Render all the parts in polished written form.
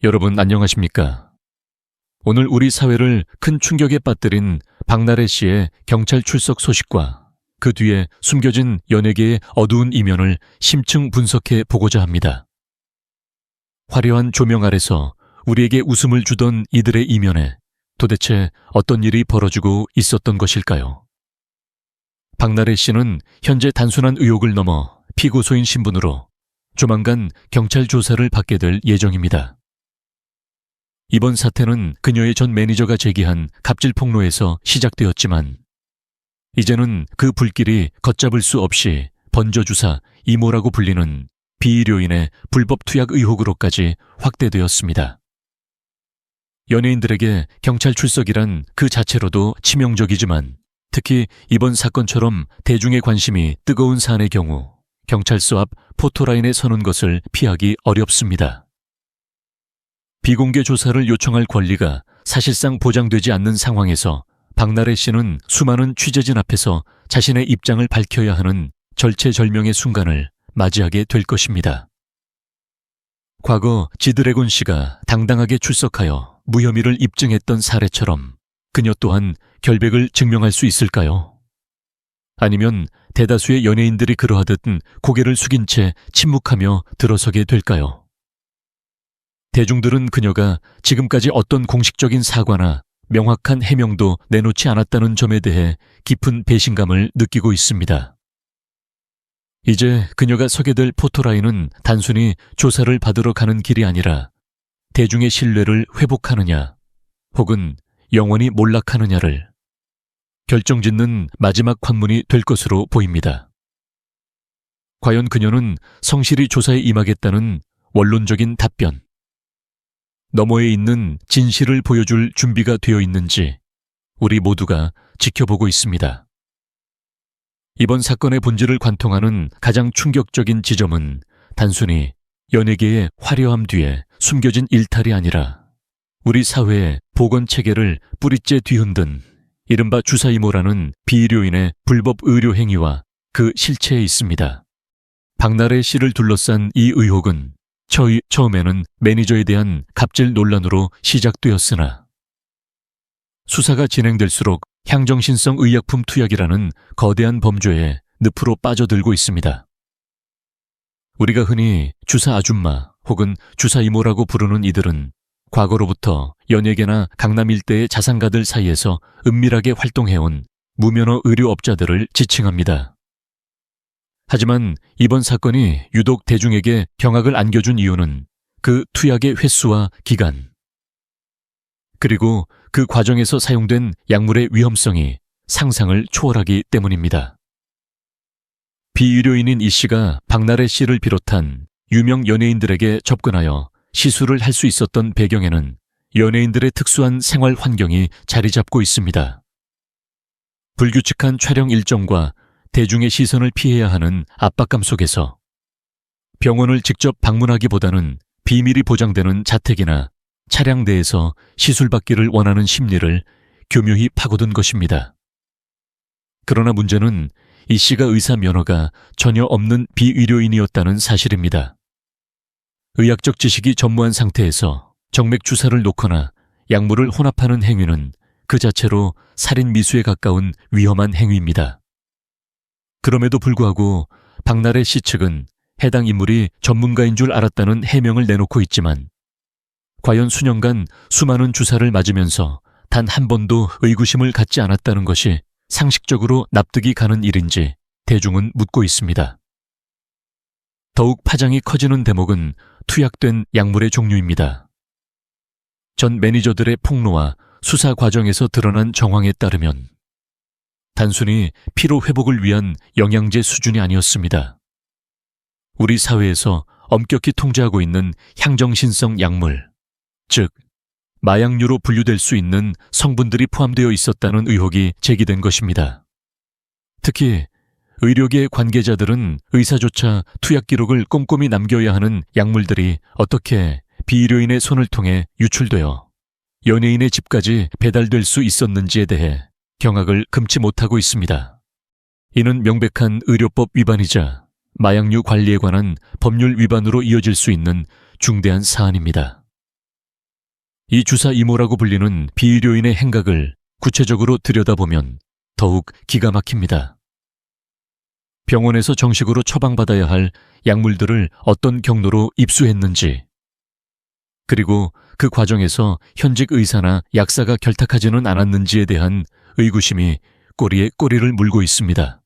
여러분 안녕하십니까? 오늘 우리 사회를 큰 충격에 빠뜨린 박나래 씨의 경찰 출석 소식과 그 뒤에 숨겨진 연예계의 어두운 이면을 심층 분석해 보고자 합니다. 화려한 조명 아래서 우리에게 웃음을 주던 이들의 이면에 도대체 어떤 일이 벌어지고 있었던 것일까요? 박나래 씨는 현재 단순한 의혹을 넘어 피고소인 신분으로 조만간 경찰 조사를 받게 될 예정입니다. 이번 사태는 그녀의 전 매니저가 제기한 갑질 폭로에서 시작되었지만 이제는 그 불길이 걷잡을 수 없이 번져주사 이모라고 불리는 비의료인의 불법 투약 의혹으로까지 확대되었습니다. 연예인들에게 경찰 출석이란 그 자체로도 치명적이지만 특히 이번 사건처럼 대중의 관심이 뜨거운 사안의 경우 경찰서 앞 포토라인에 서는 것을 피하기 어렵습니다. 비공개 조사를 요청할 권리가 사실상 보장되지 않는 상황에서 박나래 씨는 수많은 취재진 앞에서 자신의 입장을 밝혀야 하는 절체절명의 순간을 맞이하게 될 것입니다. 과거 지드래곤 씨가 당당하게 출석하여 무혐의를 입증했던 사례처럼 그녀 또한 결백을 증명할 수 있을까요? 아니면 대다수의 연예인들이 그러하듯 고개를 숙인 채 침묵하며 들어서게 될까요? 대중들은 그녀가 지금까지 어떤 공식적인 사과나 명확한 해명도 내놓지 않았다는 점에 대해 깊은 배신감을 느끼고 있습니다. 이제 그녀가 서게 될 포토라인은 단순히 조사를 받으러 가는 길이 아니라 대중의 신뢰를 회복하느냐 혹은 영원히 몰락하느냐를 결정짓는 마지막 관문이 될 것으로 보입니다. 과연 그녀는 성실히 조사에 임하겠다는 원론적인 답변, 너머에 있는 진실을 보여줄 준비가 되어 있는지 우리 모두가 지켜보고 있습니다. 이번 사건의 본질을 관통하는 가장 충격적인 지점은 단순히 연예계의 화려함 뒤에 숨겨진 일탈이 아니라 우리 사회의 보건체계를 뿌리째 뒤흔든 이른바 주사이모라는 비의료인의 불법 의료 행위와 그 실체에 있습니다. 박나래 씨를 둘러싼 이 의혹은 처음에는 매니저에 대한 갑질 논란으로 시작되었으나 수사가 진행될수록 향정신성 의약품 투약이라는 거대한 범죄에 늪으로 빠져들고 있습니다. 우리가 흔히 주사 아줌마 혹은 주사 이모라고 부르는 이들은 과거로부터 연예계나 강남 일대의 자산가들 사이에서 은밀하게 활동해온 무면허 의료업자들을 지칭합니다. 하지만 이번 사건이 유독 대중에게 경악을 안겨준 이유는 그 투약의 횟수와 기간, 그리고 그 과정에서 사용된 약물의 위험성이 상상을 초월하기 때문입니다. 비의료인인 이 씨가 박나래 씨를 비롯한 유명 연예인들에게 접근하여 시술을 할 수 있었던 배경에는 연예인들의 특수한 생활 환경이 자리 잡고 있습니다. 불규칙한 촬영 일정과 대중의 시선을 피해야 하는 압박감 속에서 병원을 직접 방문하기보다는 비밀이 보장되는 자택이나 차량 내에서 시술받기를 원하는 심리를 교묘히 파고든 것입니다. 그러나 문제는 이 씨가 의사 면허가 전혀 없는 비의료인이었다는 사실입니다. 의학적 지식이 전무한 상태에서 정맥 주사를 놓거나 약물을 혼합하는 행위는 그 자체로 살인 미수에 가까운 위험한 행위입니다. 그럼에도 불구하고 박나래 씨 측은 해당 인물이 전문가인 줄 알았다는 해명을 내놓고 있지만 과연 수년간 수많은 주사를 맞으면서 단 한 번도 의구심을 갖지 않았다는 것이 상식적으로 납득이 가는 일인지 대중은 묻고 있습니다. 더욱 파장이 커지는 대목은 투약된 약물의 종류입니다. 전 매니저들의 폭로와 수사 과정에서 드러난 정황에 따르면 단순히 피로 회복을 위한 영양제 수준이 아니었습니다. 우리 사회에서 엄격히 통제하고 있는 향정신성 약물, 즉 마약류로 분류될 수 있는 성분들이 포함되어 있었다는 의혹이 제기된 것입니다. 특히 의료계 관계자들은 의사조차 투약 기록을 꼼꼼히 남겨야 하는 약물들이 어떻게 비의료인의 손을 통해 유출되어 연예인의 집까지 배달될 수 있었는지에 대해 경악을 금치 못하고 있습니다. 이는 명백한 의료법 위반이자 마약류 관리에 관한 법률 위반으로 이어질 수 있는 중대한 사안입니다. 이 주사 이모라고 불리는 비의료인의 행각을 구체적으로 들여다보면 더욱 기가 막힙니다. 병원에서 정식으로 처방받아야 할 약물들을 어떤 경로로 입수했는지, 그리고 그 과정에서 현직 의사나 약사가 결탁하지는 않았는지에 대한 의구심이 꼬리에 꼬리를 물고 있습니다.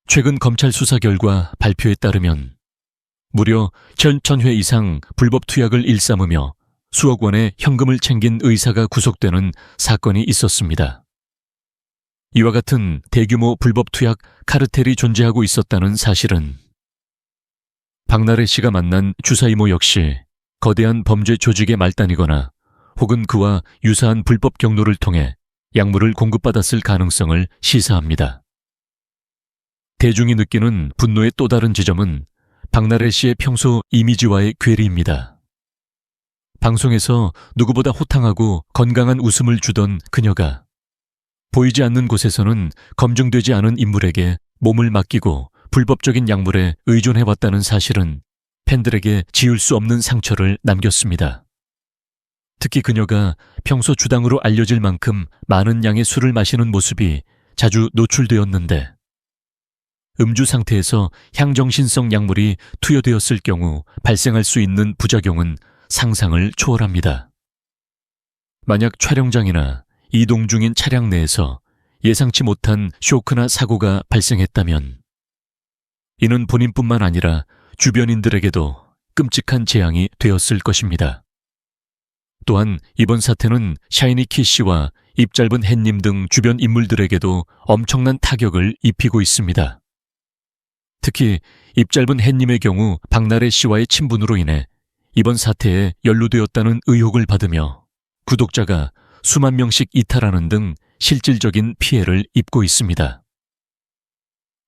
최근 검찰 수사 결과 발표에 따르면 무려 1000회 이상 불법 투약을 일삼으며 수억 원의 현금을 챙긴 의사가 구속되는 사건이 있었습니다. 이와 같은 대규모 불법 투약 카르텔이 존재하고 있었다는 사실은 박나래 씨가 만난 주사 이모 역시 거대한 범죄 조직의 말단이거나 혹은 그와 유사한 불법 경로를 통해 약물을 공급받았을 가능성을 시사합니다. 대중이 느끼는 분노의 또 다른 지점은 박나래 씨의 평소 이미지와의 괴리입니다. 방송에서 누구보다 호탕하고 건강한 웃음을 주던 그녀가 보이지 않는 곳에서는 검증되지 않은 인물에게 몸을 맡기고 불법적인 약물에 의존해왔다는 사실은 팬들에게 지울 수 없는 상처를 남겼습니다. 특히 그녀가 평소 주당으로 알려질 만큼 많은 양의 술을 마시는 모습이 자주 노출되었는데 음주 상태에서 향정신성 약물이 투여되었을 경우 발생할 수 있는 부작용은 상상을 초월합니다. 만약 촬영장이나 이동 중인 차량 내에서 예상치 못한 쇼크나 사고가 발생했다면 이는 본인뿐만 아니라 주변인들에게도 끔찍한 재앙이 되었을 것입니다. 또한 이번 사태는 샤이니키 씨와 입 짧은 햇님 등 주변 인물들에게도 엄청난 타격을 입히고 있습니다. 특히 입 짧은 햇님의 경우 박나래 씨와의 친분으로 인해 이번 사태에 연루되었다는 의혹을 받으며 구독자가 수만 명씩 이탈하는 등 실질적인 피해를 입고 있습니다.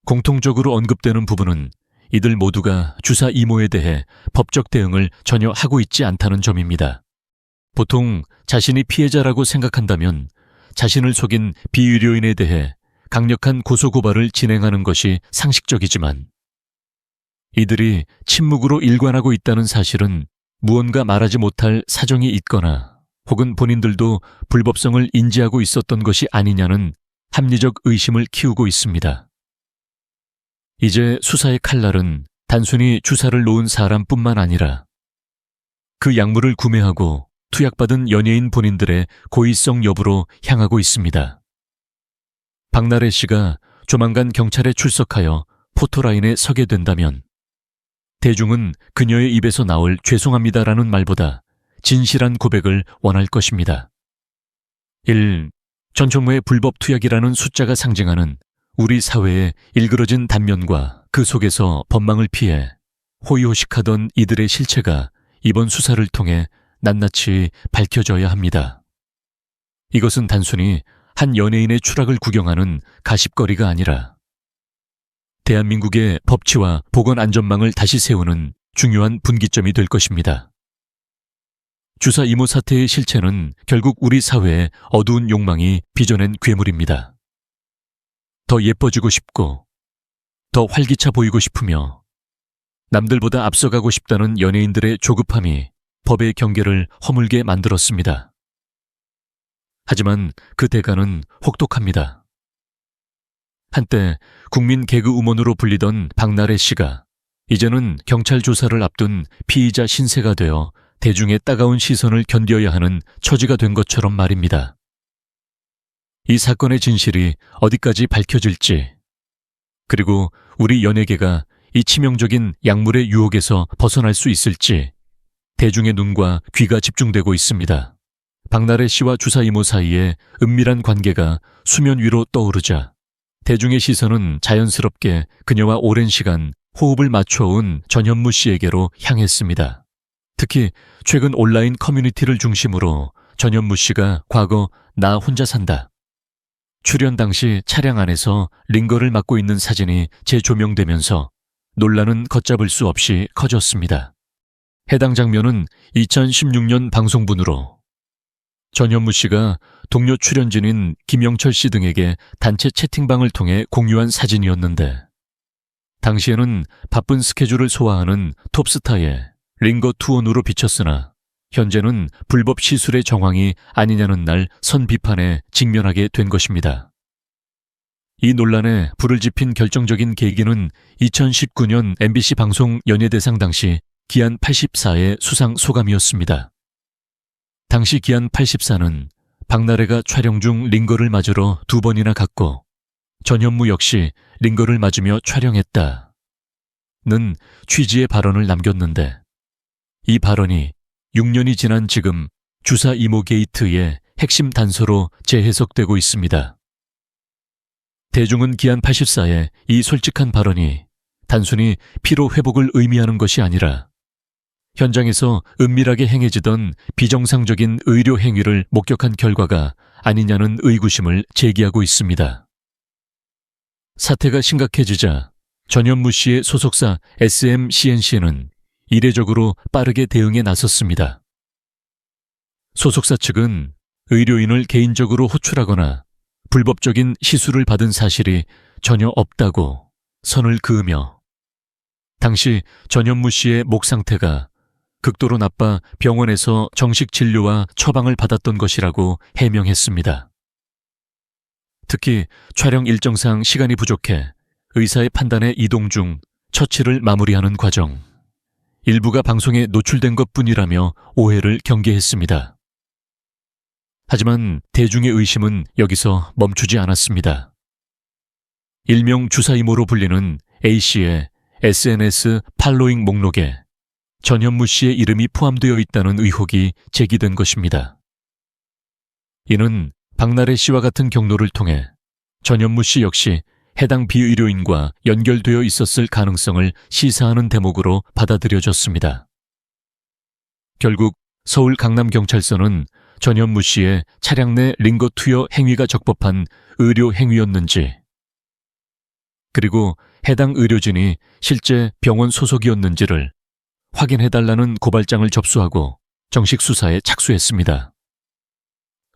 공통적으로 언급되는 부분은 이들 모두가 주사 이모에 대해 법적 대응을 전혀 하고 있지 않다는 점입니다. 보통 자신이 피해자라고 생각한다면 자신을 속인 비의료인에 대해 강력한 고소고발을 진행하는 것이 상식적이지만 이들이 침묵으로 일관하고 있다는 사실은 무언가 말하지 못할 사정이 있거나 혹은 본인들도 불법성을 인지하고 있었던 것이 아니냐는 합리적 의심을 키우고 있습니다. 이제 수사의 칼날은 단순히 주사를 놓은 사람뿐만 아니라 그 약물을 구매하고 투약받은 연예인 본인들의 고의성 여부로 향하고 있습니다. 박나래 씨가 조만간 경찰에 출석하여 포토라인에 서게 된다면 대중은 그녀의 입에서 나올 죄송합니다라는 말보다 진실한 고백을 원할 것입니다. 1. 전총무의 불법 투약이라는 숫자가 상징하는 우리 사회의 일그러진 단면과 그 속에서 법망을 피해 호의호식하던 이들의 실체가 이번 수사를 통해 낱낱이 밝혀져야 합니다. 이것은 단순히 한 연예인의 추락을 구경하는 가십거리가 아니라 대한민국의 법치와 보건안전망을 다시 세우는 중요한 분기점이 될 것입니다. 주사 이모 사태의 실체는 결국 우리 사회의 어두운 욕망이 빚어낸 괴물입니다. 더 예뻐지고 싶고 더 활기차 보이고 싶으며 남들보다 앞서가고 싶다는 연예인들의 조급함이 법의 경계를 허물게 만들었습니다. 하지만 그 대가는 혹독합니다. 한때 국민 개그우먼으로 불리던 박나래 씨가 이제는 경찰 조사를 앞둔 피의자 신세가 되어 대중의 따가운 시선을 견뎌야 하는 처지가 된 것처럼 말입니다. 이 사건의 진실이 어디까지 밝혀질지, 그리고 우리 연예계가 이 치명적인 약물의 유혹에서 벗어날 수 있을지 대중의 눈과 귀가 집중되고 있습니다. 박나래 씨와 주사 이모 사이에 은밀한 관계가 수면 위로 떠오르자 대중의 시선은 자연스럽게 그녀와 오랜 시간 호흡을 맞춰온 전현무 씨에게로 향했습니다. 특히 최근 온라인 커뮤니티를 중심으로 전현무 씨가 과거 나 혼자 산다 출연 당시 차량 안에서 링거를 맡고 있는 사진이 재조명되면서 논란은 걷잡을 수 없이 커졌습니다. 해당 장면은 2016년 방송분으로 전현무 씨가 동료 출연진인 김영철 씨 등에게 단체 채팅방을 통해 공유한 사진이었는데 당시에는 바쁜 스케줄을 소화하는 톱스타의 링거 투혼으로 비쳤으나 현재는 불법 시술의 정황이 아니냐는 날 선비판에 직면하게 된 것입니다. 이 논란에 불을 지핀 결정적인 계기는 2019년 MBC 방송 연예대상 당시 기안 84의 수상 소감이었습니다. 당시 기안 84는 박나래가 촬영 중 링거를 맞으러 2번이나 갔고 전현무 역시 링거를 맞으며 촬영했다는 취지의 발언을 남겼는데, 이 발언이 6년이 지난 지금 주사 이모 게이트의 핵심 단서로 재해석되고 있습니다. 대중은 기안 84의 이 솔직한 발언이 단순히 피로 회복을 의미하는 것이 아니라 현장에서 은밀하게 행해지던 비정상적인 의료 행위를 목격한 결과가 아니냐는 의구심을 제기하고 있습니다. 사태가 심각해지자 전현무 씨의 소속사 SMCNC는 이례적으로 빠르게 대응에 나섰습니다. 소속사 측은 의료인을 개인적으로 호출하거나 불법적인 시술을 받은 사실이 전혀 없다고 선을 그으며, 당시 전현무 씨의 목 상태가 극도로 나빠 병원에서 정식 진료와 처방을 받았던 것이라고 해명했습니다. 특히 촬영 일정상 시간이 부족해 의사의 판단에 이동 중 처치를 마무리하는 과정, 일부가 방송에 노출된 것뿐이라며 오해를 경계했습니다. 하지만 대중의 의심은 여기서 멈추지 않았습니다. 일명 주사이모로 불리는 A씨의 SNS 팔로잉 목록에 전현무 씨의 이름이 포함되어 있다는 의혹이 제기된 것입니다. 이는 박나래 씨와 같은 경로를 통해 전현무 씨 역시 해당 비의료인과 연결되어 있었을 가능성을 시사하는 대목으로 받아들여졌습니다. 결국 서울 강남경찰서는 전현무 씨의 차량 내 링거 투여 행위가 적법한 의료 행위였는지, 그리고 해당 의료진이 실제 병원 소속이었는지를 확인해달라는 고발장을 접수하고 정식 수사에 착수했습니다.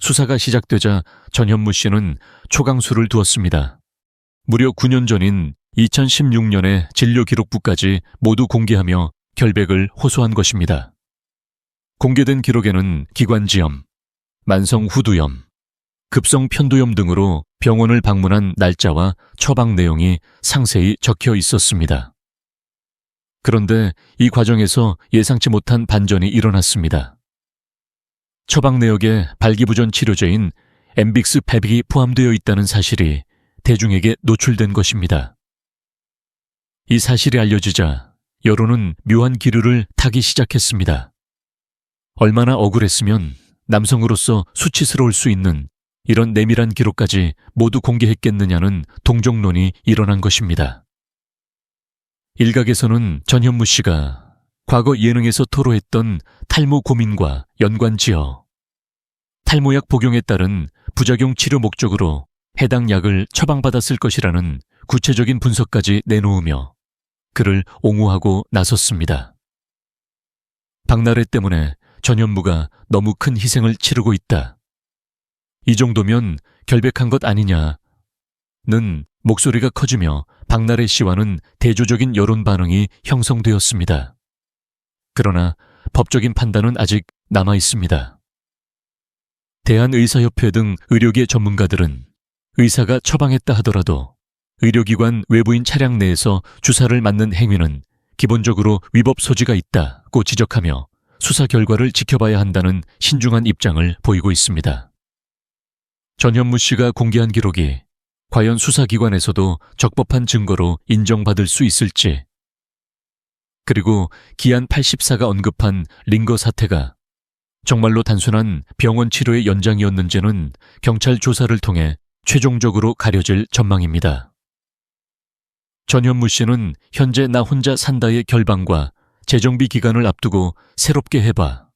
수사가 시작되자 전현무 씨는 초강수를 두었습니다. 무려 9년 전인 2016년의 진료기록부까지 모두 공개하며 결백을 호소한 것입니다. 공개된 기록에는 기관지염, 만성 후두염, 급성 편도염 등으로 병원을 방문한 날짜와 처방 내용이 상세히 적혀 있었습니다. 그런데 이 과정에서 예상치 못한 반전이 일어났습니다. 처방 내역에 발기부전 치료제인 엠빅스 패빅이 포함되어 있다는 사실이 대중에게 노출된 것입니다. 이 사실이 알려지자 여론은 묘한 기류를 타기 시작했습니다. 얼마나 억울했으면 남성으로서 수치스러울 수 있는 이런 내밀한 기록까지 모두 공개했겠느냐는 동정론이 일어난 것입니다. 일각에서는 전현무 씨가 과거 예능에서 토로했던 탈모 고민과 연관지어 탈모약 복용에 따른 부작용 치료 목적으로 해당 약을 처방받았을 것이라는 구체적인 분석까지 내놓으며 그를 옹호하고 나섰습니다. 박나래 때문에 전현무가 너무 큰 희생을 치르고 있다, 이 정도면 결백한 것 아니냐는 목소리가 커지며 박나래 씨와는 대조적인 여론 반응이 형성되었습니다. 그러나 법적인 판단은 아직 남아 있습니다. 대한의사협회 등 의료계 전문가들은 의사가 처방했다 하더라도 의료기관 외부인 차량 내에서 주사를 맞는 행위는 기본적으로 위법 소지가 있다고 지적하며 수사 결과를 지켜봐야 한다는 신중한 입장을 보이고 있습니다. 전현무 씨가 공개한 기록이 과연 수사기관에서도 적법한 증거로 인정받을 수 있을지, 그리고 기안 84가 언급한 링거 사태가 정말로 단순한 병원 치료의 연장이었는지는 경찰 조사를 통해 최종적으로 가려질 전망입니다. 전현무 씨는 현재 나 혼자 산다의 결방과 재정비 기간을 앞두고 새롭게 해봐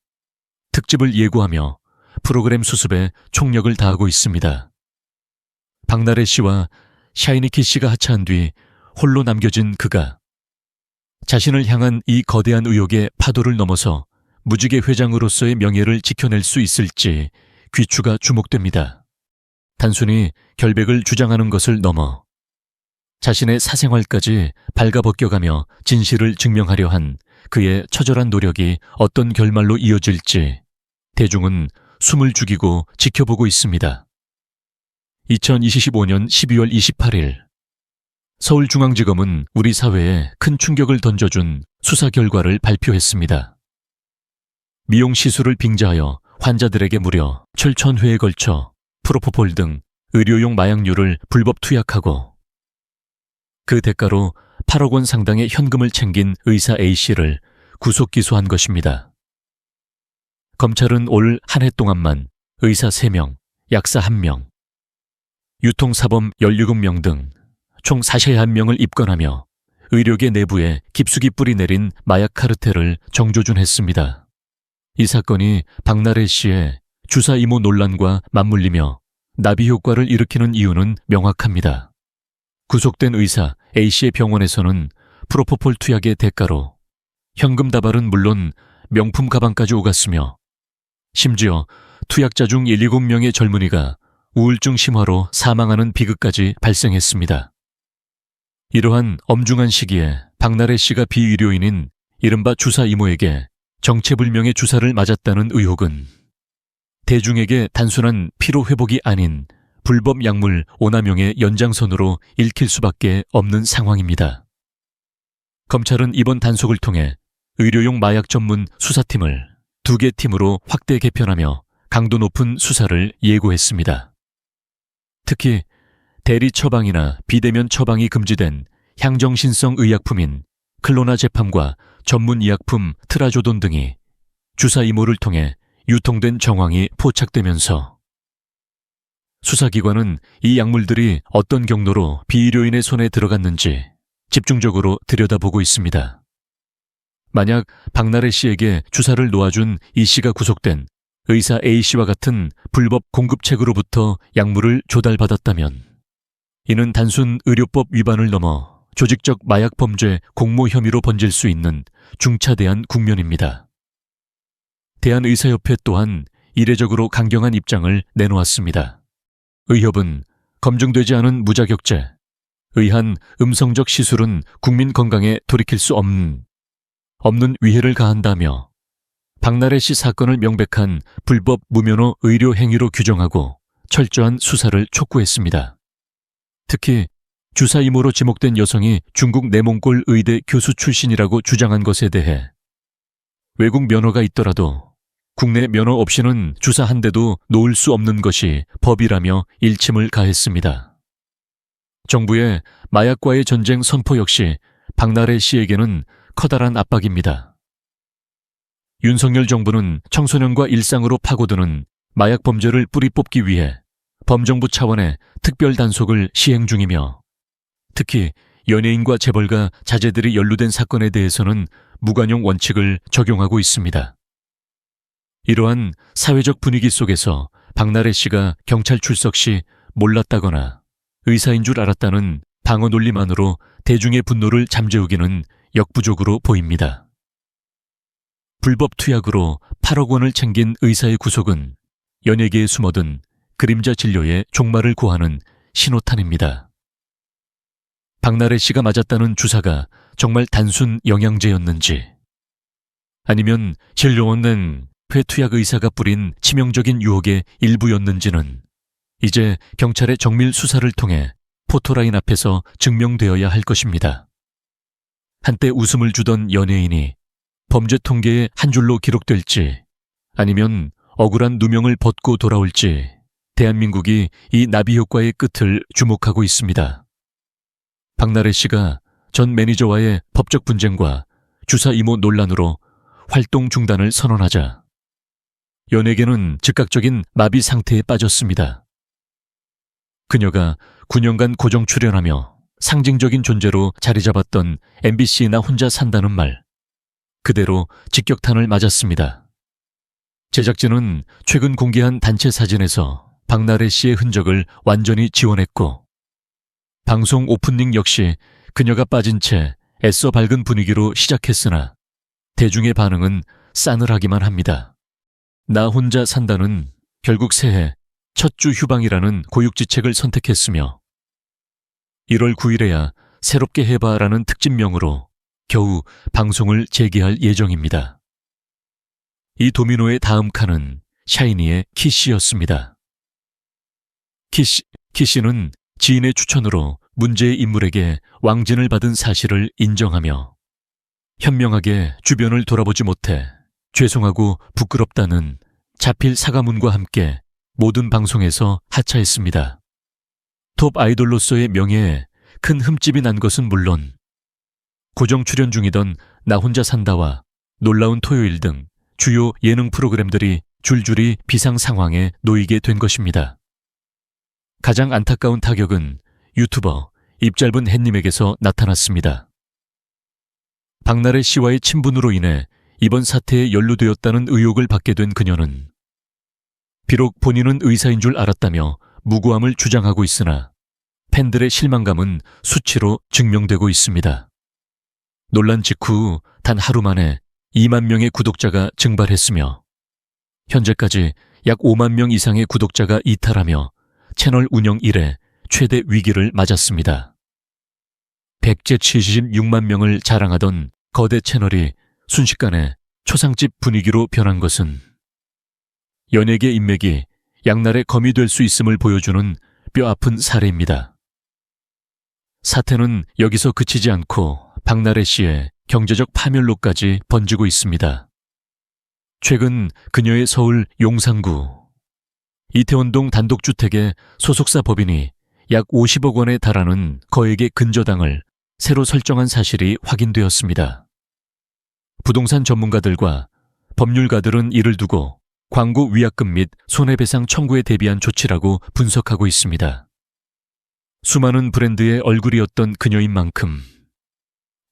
특집을 예고하며 프로그램 수습에 총력을 다하고 있습니다. 박나래 씨와 샤이니키 씨가 하차한 뒤 홀로 남겨진 그가 자신을 향한 이 거대한 의혹의 파도를 넘어서 무지개 회장으로서의 명예를 지켜낼 수 있을지 귀추가 주목됩니다. 단순히 결백을 주장하는 것을 넘어 자신의 사생활까지 발가벗겨가며 진실을 증명하려 한 그의 처절한 노력이 어떤 결말로 이어질지 대중은 숨을 죽이고 지켜보고 있습니다. 2025년 12월 28일 서울중앙지검은 우리 사회에 큰 충격을 던져준 수사 결과를 발표했습니다. 미용 시술을 빙자하여 환자들에게 무려 7,000회에 걸쳐 프로포폴 등 의료용 마약류를 불법 투약하고 그 대가로 8억 원 상당의 현금을 챙긴 의사 A씨를 구속 기소한 것입니다. 검찰은 올 한 해 동안만 의사 3명, 약사 1명, 유통사범 17명 등 총 41명을 입건하며 의료계 내부에 깊숙이 뿌리 내린 마약 카르텔을 정조준했습니다. 이 사건이 박나래 씨의 주사 이모 논란과 맞물리며 나비 효과를 일으키는 이유는 명확합니다. 구속된 의사 A씨의 병원에서는 프로포폴 투약의 대가로 현금 다발은 물론 명품 가방까지 오갔으며 심지어 투약자 중 17명의 젊은이가 우울증 심화로 사망하는 비극까지 발생했습니다. 이러한 엄중한 시기에 박나래 씨가 비의료인인 이른바 주사 이모에게 정체불명의 주사를 맞았다는 의혹은 대중에게 단순한 피로회복이 아닌 불법 약물 오남용의 연장선으로 읽힐 수밖에 없는 상황입니다. 검찰은 이번 단속을 통해 의료용 마약 전문 수사팀을 2개 팀으로 확대 개편하며 강도 높은 수사를 예고했습니다. 특히 대리 처방이나 비대면 처방이 금지된 향정신성 의약품인 클로나제팜과 전문 의약품 트라조돈 등이 주사 이모를 통해 유통된 정황이 포착되면서 수사기관은 이 약물들이 어떤 경로로 비의료인의 손에 들어갔는지 집중적으로 들여다보고 있습니다. 만약 박나래 씨에게 주사를 놓아준 이 씨가 구속된 의사 A 씨와 같은 불법 공급책으로부터 약물을 조달받았다면 이는 단순 의료법 위반을 넘어 조직적 마약 범죄 공모 혐의로 번질 수 있는 중차대한 국면입니다. 대한의사협회 또한 이례적으로 강경한 입장을 내놓았습니다. 의협은 검증되지 않은 무자격죄, 의한 음성적 시술은 국민 건강에 돌이킬 수 없는 위해를 가한다며 박나래 씨 사건을 명백한 불법 무면허 의료 행위로 규정하고 철저한 수사를 촉구했습니다. 특히 주사 이모로 지목된 여성이 중국 내몽골 의대 교수 출신이라고 주장한 것에 대해 외국 면허가 있더라도 국내 면허 없이는 주사 한 대도 놓을 수 없는 것이 법이라며 일침을 가했습니다. 정부의 마약과의 전쟁 선포 역시 박나래 씨에게는 커다란 압박입니다. 윤석열 정부는 청소년과 일상으로 파고드는 마약 범죄를 뿌리 뽑기 위해 범정부 차원의 특별 단속을 시행 중이며 특히 연예인과 재벌가 자제들이 연루된 사건에 대해서는 무관용 원칙을 적용하고 있습니다. 이러한 사회적 분위기 속에서 박나래 씨가 경찰 출석 시 몰랐다거나 의사인 줄 알았다는 방어 논리만으로 대중의 분노를 잠재우기는 역부족으로 보입니다. 불법 투약으로 8억 원을 챙긴 의사의 구속은 연예계에 숨어든 그림자 진료의 종말을 고하는 신호탄입니다. 박나래 씨가 맞았다는 주사가 정말 단순 영양제였는지 아니면 진료원 낸 회투약 의사가 뿌린 치명적인 유혹의 일부였는지는 이제 경찰의 정밀 수사를 통해 포토라인 앞에서 증명되어야 할 것입니다. 한때 웃음을 주던 연예인이 범죄 통계의 한 줄로 기록될지 아니면 억울한 누명을 벗고 돌아올지 대한민국이 이 나비 효과의 끝을 주목하고 있습니다. 박나래 씨가 전 매니저와의 법적 분쟁과 주사 이모 논란으로 활동 중단을 선언하자 연예계는 즉각적인 마비 상태에 빠졌습니다. 그녀가 9년간 고정 출연하며 상징적인 존재로 자리 잡았던 MBC 나 혼자 산다는 말 그대로 직격탄을 맞았습니다. 제작진은 최근 공개한 단체 사진에서 박나래 씨의 흔적을 완전히 지워냈고 방송 오프닝 역시 그녀가 빠진 채 애써 밝은 분위기로 시작했으나 대중의 반응은 싸늘하기만 합니다. 나 혼자 산다는 결국 새해 첫 주 휴방이라는 고육지책을 선택했으며 1월 9일에야 새롭게 해봐라는 특집명으로 겨우 방송을 재개할 예정입니다. 이 도미노의 다음 칸은 샤이니의 키씨였습니다. 키씨는 지인의 추천으로 문제의 인물에게 왕진을 받은 사실을 인정하며 현명하게 주변을 돌아보지 못해 죄송하고 부끄럽다는 자필 사과문과 함께 모든 방송에서 하차했습니다. 톱 아이돌로서의 명예에 큰 흠집이 난 것은 물론 고정 출연 중이던 나 혼자 산다와 놀라운 토요일 등 주요 예능 프로그램들이 줄줄이 비상 상황에 놓이게 된 것입니다. 가장 안타까운 타격은 유튜버 입짧은 햇님에게서 나타났습니다. 박나래 씨와의 친분으로 인해 이번 사태에 연루되었다는 의혹을 받게 된 그녀는 비록 본인은 의사인 줄 알았다며 무고함을 주장하고 있으나 팬들의 실망감은 수치로 증명되고 있습니다. 논란 직후 단 하루 만에 2만 명의 구독자가 증발했으며 현재까지 약 5만 명 이상의 구독자가 이탈하며 채널 운영 이래 최대 위기를 맞았습니다. 176만 명을 자랑하던 거대 채널이 순식간에 초상집 분위기로 변한 것은 연예계 인맥이 양날의 검이 될 수 있음을 보여주는 뼈아픈 사례입니다. 사태는 여기서 그치지 않고 박나래 씨의 경제적 파멸로까지 번지고 있습니다. 최근 그녀의 서울 용산구 이태원동 단독주택의 소속사 법인이 약 50억 원에 달하는 거액의 근저당을 새로 설정한 사실이 확인되었습니다. 부동산 전문가들과 법률가들은 이를 두고 광고 위약금 및 손해배상 청구에 대비한 조치라고 분석하고 있습니다. 수많은 브랜드의 얼굴이었던 그녀인 만큼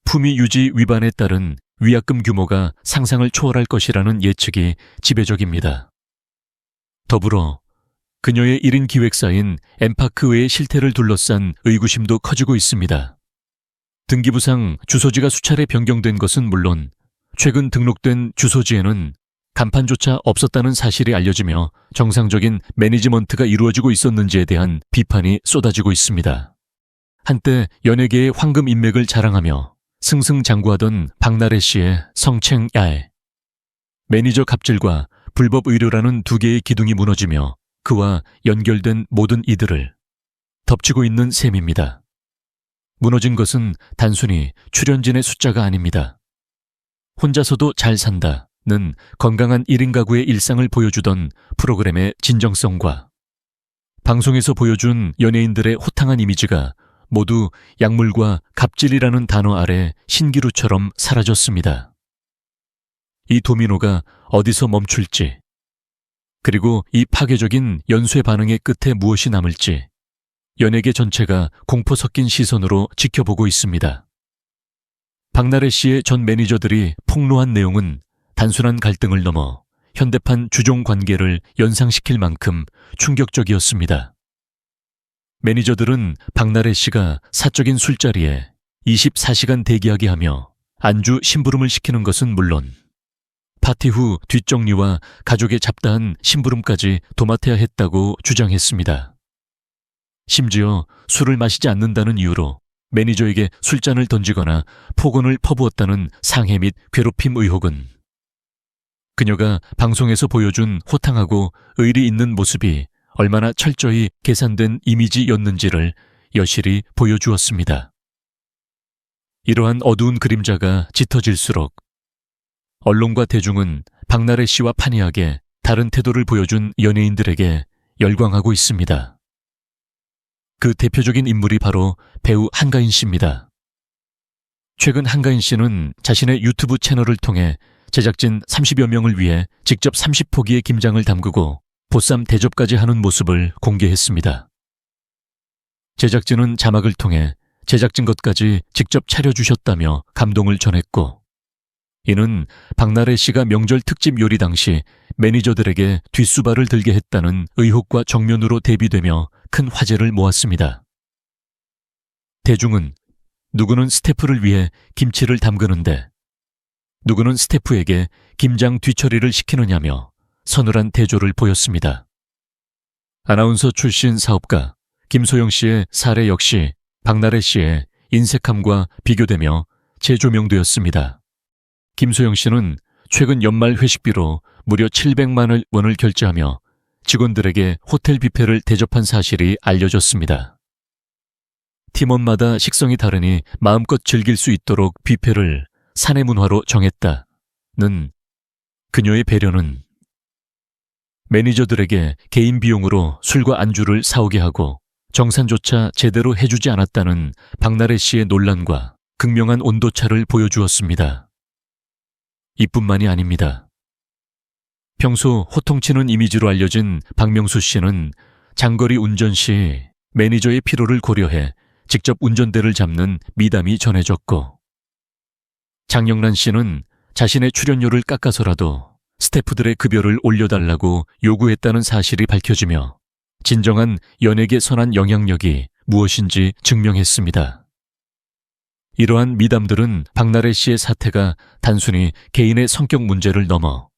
품위 유지 위반에 따른 위약금 규모가 상상을 초월할 것이라는 예측이 지배적입니다. 더불어 그녀의 1인 기획사인 엠파크웨의 실태를 둘러싼 의구심도 커지고 있습니다. 등기부상 주소지가 수차례 변경된 것은 물론 최근 등록된 주소지에는 간판조차 없었다는 사실이 알려지며 정상적인 매니지먼트가 이루어지고 있었는지에 대한 비판이 쏟아지고 있습니다. 한때 연예계의 황금 인맥을 자랑하며 승승장구하던 박나래 씨의 성챙야에 매니저 갑질과 불법 의료라는 두 개의 기둥이 무너지며 그와 연결된 모든 이들을 덮치고 있는 셈입니다. 무너진 것은 단순히 출연진의 숫자가 아닙니다. 혼자서도 잘 산다는 건강한 1인 가구의 일상을 보여주던 프로그램의 진정성과 방송에서 보여준 연예인들의 호탕한 이미지가 모두 약물과 갑질이라는 단어 아래 신기루처럼 사라졌습니다. 이 도미노가 어디서 멈출지, 그리고 이 파괴적인 연쇄 반응의 끝에 무엇이 남을지 연예계 전체가 공포 섞인 시선으로 지켜보고 있습니다. 박나래 씨의 전 매니저들이 폭로한 내용은 단순한 갈등을 넘어 현대판 주종 관계를 연상시킬 만큼 충격적이었습니다. 매니저들은 박나래 씨가 사적인 술자리에 24시간 대기하게 하며 안주 심부름을 시키는 것은 물론 파티 후 뒷정리와 가족의 잡다한 심부름까지 도맡아야 했다고 주장했습니다. 심지어 술을 마시지 않는다는 이유로 매니저에게 술잔을 던지거나 폭언을 퍼부었다는 상해 및 괴롭힘 의혹은 그녀가 방송에서 보여준 호탕하고 의리 있는 모습이 얼마나 철저히 계산된 이미지였는지를 여실히 보여주었습니다. 이러한 어두운 그림자가 짙어질수록 언론과 대중은 박나래 씨와 판이하게 다른 태도를 보여준 연예인들에게 열광하고 있습니다. 그 대표적인 인물이 바로 배우 한가인 씨입니다. 최근 한가인 씨는 자신의 유튜브 채널을 통해 제작진 30여 명을 위해 직접 30포기의 김장을 담그고 보쌈 대접까지 하는 모습을 공개했습니다. 제작진은 자막을 통해 제작진 것까지 직접 차려주셨다며 감동을 전했고, 이는 박나래 씨가 명절 특집 요리 당시 매니저들에게 뒷수발을 들게 했다는 의혹과 정면으로 대비되며 큰 화제를 모았습니다. 대중은 누구는 스태프를 위해 김치를 담그는데 누구는 스태프에게 김장 뒤처리를 시키느냐며 서늘한 대조를 보였습니다. 아나운서 출신 사업가 김소영 씨의 사례 역시 박나래 씨의 인색함과 비교되며 재조명되었습니다. 김소영 씨는 최근 연말 회식비로 무려 700만 원을 결제하며 직원들에게 호텔 뷔페를 대접한 사실이 알려졌습니다. 팀원마다 식성이 다르니 마음껏 즐길 수 있도록 뷔페를 사내 문화로 정했다는 그녀의 배려는 매니저들에게 개인 비용으로 술과 안주를 사오게 하고 정산조차 제대로 해주지 않았다는 박나래 씨의 논란과 극명한 온도차를 보여주었습니다. 이뿐만이 아닙니다. 평소 호통치는 이미지로 알려진 박명수 씨는 장거리 운전 시 매니저의 피로를 고려해 직접 운전대를 잡는 미담이 전해졌고, 장영란 씨는 자신의 출연료를 깎아서라도 스태프들의 급여를 올려달라고 요구했다는 사실이 밝혀지며 진정한 연예계 선한 영향력이 무엇인지 증명했습니다. 이러한 미담들은 박나래 씨의 사태가 단순히 개인의 성격 문제를 넘어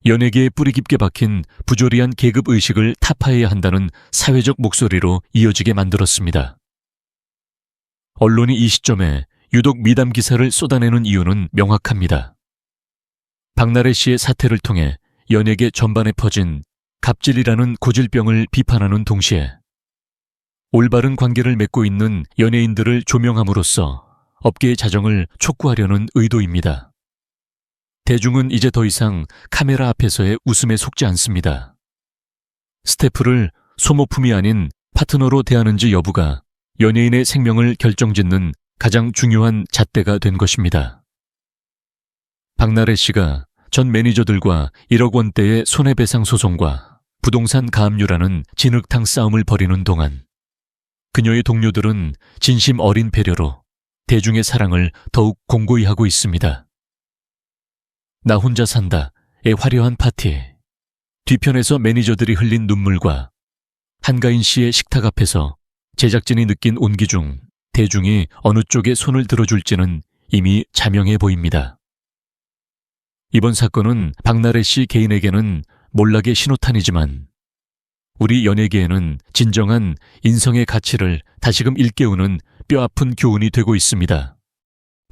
연예계에 뿌리 깊게 박힌 부조리한 계급 의식을 타파해야 한다는 사회적 목소리로 이어지게 만들었습니다. 언론이 이 시점에 유독 미담 기사를 쏟아내는 이유는 명확합니다. 박나래 씨의 사태를 통해 연예계 전반에 퍼진 갑질이라는 고질병을 비판하는 동시에 올바른 관계를 맺고 있는 연예인들을 조명함으로써 업계의 자정을 촉구하려는 의도입니다. 대중은 이제 더 이상 카메라 앞에서의 웃음에 속지 않습니다. 스태프를 소모품이 아닌 파트너로 대하는지 여부가 연예인의 생명을 결정짓는 가장 중요한 잣대가 된 것입니다. 박나래 씨가 전 매니저들과 1억 원대의 손해배상 소송과 부동산 가압류라는 진흙탕 싸움을 벌이는 동안 그녀의 동료들은 진심 어린 배려로 대중의 사랑을 더욱 공고히 하고 있습니다. 나 혼자 산다의 화려한 파티, 뒤편에서 매니저들이 흘린 눈물과 한가인 씨의 식탁 앞에서 제작진이 느낀 온기 중 대중이 어느 쪽에 손을 들어줄지는 이미 자명해 보입니다. 이번 사건은 박나래 씨 개인에게는 몰락의 신호탄이지만 우리 연예계에는 진정한 인성의 가치를 다시금 일깨우는 뼈아픈 교훈이 되고 있습니다.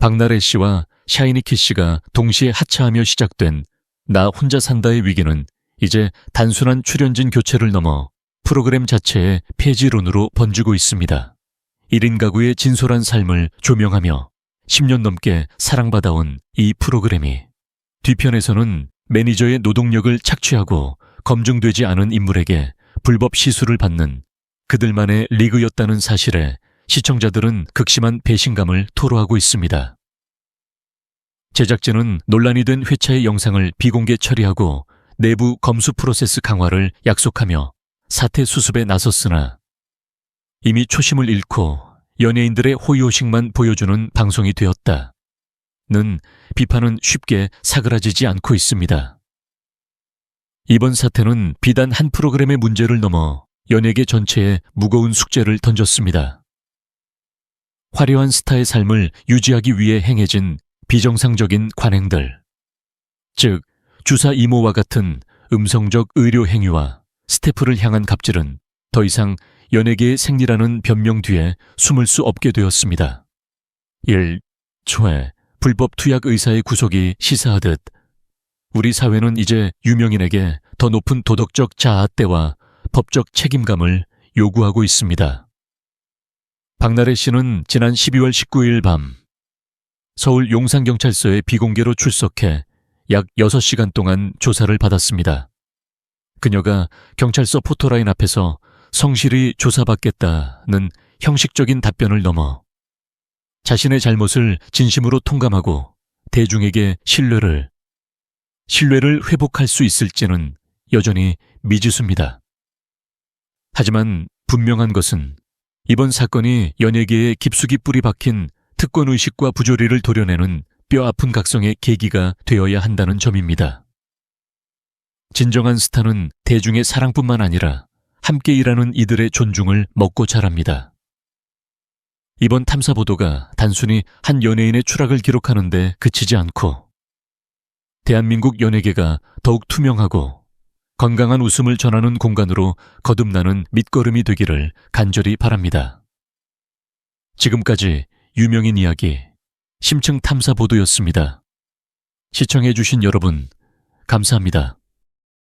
박나래 씨와 샤이니키 씨가 동시에 하차하며 시작된 나 혼자 산다의 위기는 이제 단순한 출연진 교체를 넘어 프로그램 자체의 폐지론으로 번지고 있습니다. 1인 가구의 진솔한 삶을 조명하며 10년 넘게 사랑받아온 이 프로그램이 뒤편에서는 매니저의 노동력을 착취하고 검증되지 않은 인물에게 불법 시술을 받는 그들만의 리그였다는 사실에 시청자들은 극심한 배신감을 토로하고 있습니다. 제작진은 논란이 된 회차의 영상을 비공개 처리하고 내부 검수 프로세스 강화를 약속하며 사태 수습에 나섰으나 이미 초심을 잃고 연예인들의 호의호식만 보여주는 방송이 되었다는 비판은 쉽게 사그라지지 않고 있습니다. 이번 사태는 비단 한 프로그램의 문제를 넘어 연예계 전체에 무거운 숙제를 던졌습니다. 화려한 스타의 삶을 유지하기 위해 행해진 비정상적인 관행들, 즉 주사 이모와 같은 음성적 의료 행위와 스태프를 향한 갑질은 더 이상 연예계의 생리라는 변명 뒤에 숨을 수 없게 되었습니다. 1. 초에 불법 투약 의사의 구속이 시사하듯 우리 사회는 이제 유명인에게 더 높은 도덕적 자아대와 법적 책임감을 요구하고 있습니다. 박나래 씨는 지난 12월 19일 밤 서울 용산경찰서에 비공개로 출석해 약 6시간 동안 조사를 받았습니다. 그녀가 경찰서 포토라인 앞에서 성실히 조사받겠다는 형식적인 답변을 넘어 자신의 잘못을 진심으로 통감하고 대중에게 신뢰를 회복할 수 있을지는 여전히 미지수입니다. 하지만 분명한 것은 이번 사건이 연예계에 깊숙이 뿌리 박힌 특권의식과 부조리를 도려내는 뼈아픈 각성의 계기가 되어야 한다는 점입니다. 진정한 스타는 대중의 사랑뿐만 아니라 함께 일하는 이들의 존중을 먹고 자랍니다. 이번 탐사 보도가 단순히 한 연예인의 추락을 기록하는 데 그치지 않고 대한민국 연예계가 더욱 투명하고 건강한 웃음을 전하는 공간으로 거듭나는 밑거름이 되기를 간절히 바랍니다. 지금까지 유명인 이야기 심층 탐사 보도였습니다. 시청해주신 여러분, 감사합니다.